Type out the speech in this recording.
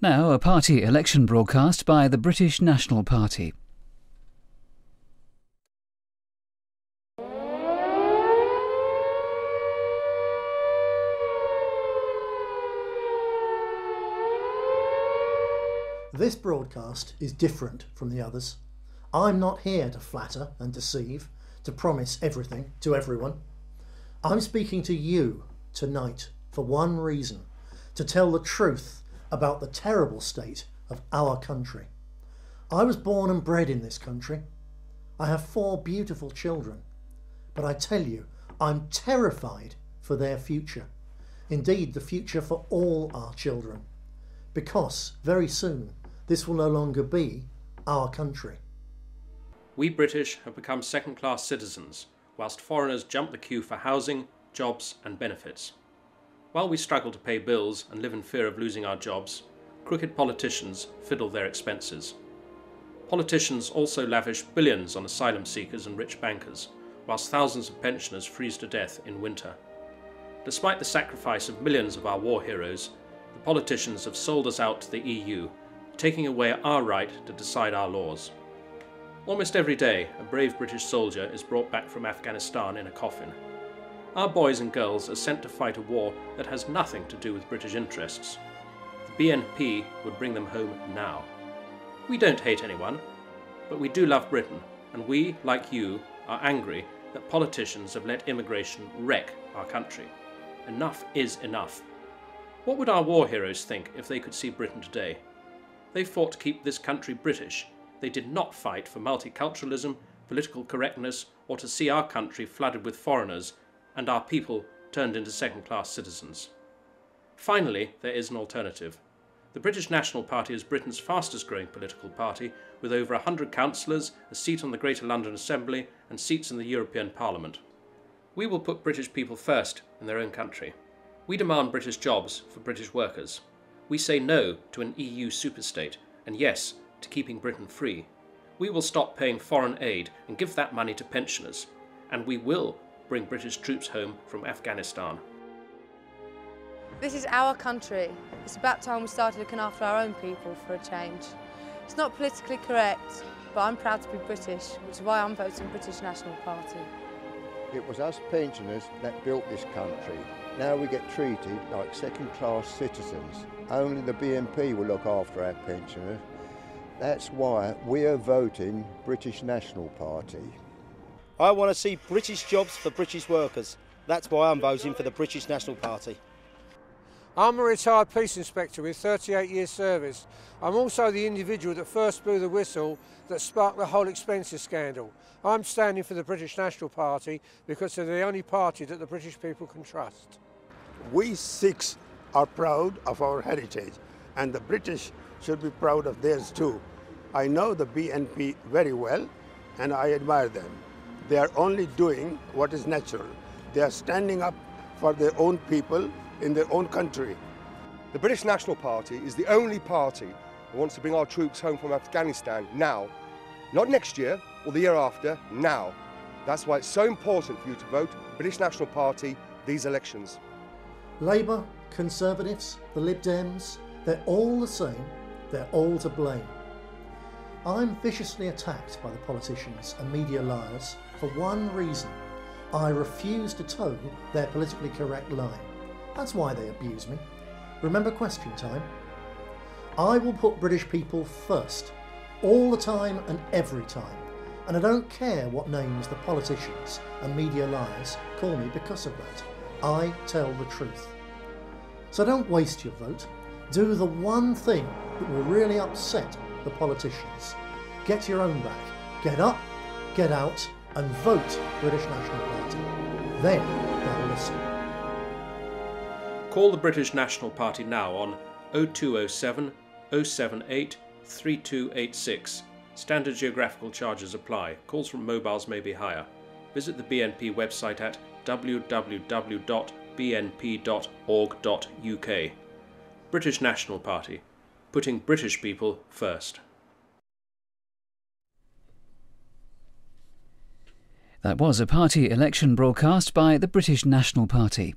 Now, a party election broadcast by the British National Party. This broadcast is different from the others. I'm not here to flatter and deceive, to promise everything to everyone. I'm speaking to you tonight for one reason: to tell the truth about the terrible state of our country. I was born and bred in this country. I have 4 beautiful children, but I tell you, I'm terrified for their future. Indeed, the future for all our children, because very soon this will no longer be our country. We British have become second-class citizens, whilst foreigners jump the queue for housing, jobs and benefits. While we struggle to pay bills and live in fear of losing our jobs, crooked politicians fiddle their expenses. Politicians also lavish billions on asylum seekers and rich bankers, whilst thousands of pensioners freeze to death in winter. Despite the sacrifice of millions of our war heroes, the politicians have sold us out to the EU, taking away our right to decide our laws. Almost every day, a brave British soldier is brought back from Afghanistan in a coffin. Our boys and girls are sent to fight a war that has nothing to do with British interests. The BNP would bring them home now. We don't hate anyone, but we do love Britain, and we, like you, are angry that politicians have let immigration wreck our country. Enough is enough. What would our war heroes think if they could see Britain today? They fought to keep this country British. They did not fight for multiculturalism, political correctness, or to see our country flooded with foreigners and our people turned into second-class citizens. Finally, there is an alternative. The British National Party is Britain's fastest-growing political party, with over 100 councillors, a seat on the Greater London Assembly, and seats in the European Parliament. We will put British people first in their own country. We demand British jobs for British workers. We say no to an EU superstate, and yes to keeping Britain free. We will stop paying foreign aid and give that money to pensioners, and we will bring British troops home from Afghanistan. This is our country. It's about time we started looking after our own people for a change. It's not politically correct, but I'm proud to be British, which is why I'm voting British National Party. It was us pensioners that built this country. Now we get treated like second-class citizens. Only the BNP will look after our pensioners. That's why we're voting British National Party. I want to see British jobs for British workers. That's why I'm voting for the British National Party. I'm a retired police inspector with 38 years service. I'm also the individual that first blew the whistle that sparked the whole expenses scandal. I'm standing for the British National Party because they're the only party that the British people can trust. We Sikhs are proud of our heritage, and the British should be proud of theirs too. I know the BNP very well and I admire them. They are only doing what is natural. They are standing up for their own people in their own country. The British National Party is the only party that wants to bring our troops home from Afghanistan now. Not next year or the year after, now. That's why it's so important for you to vote British National Party these elections. Labour, Conservatives, the Lib Dems, they're all the same, they're all to blame. I'm viciously attacked by the politicians and media liars for one reason: I refuse to toe their politically correct line. That's why they abuse me. Remember question time? I will put British people first, all the time and every time, and I don't care what names the politicians and media liars call me because of that. I tell the truth. So don't waste your vote. Do the one thing that will really upset the politicians. Get your own back. Get up, get out, and vote British National Party. Then they'll listen. Call the British National Party now on 0207 078 3286. Standard geographical charges apply. Calls from mobiles may be higher. Visit the BNP website at www.bnp.org.uk. British National Party, putting British people first. That was a party election broadcast by the British National Party.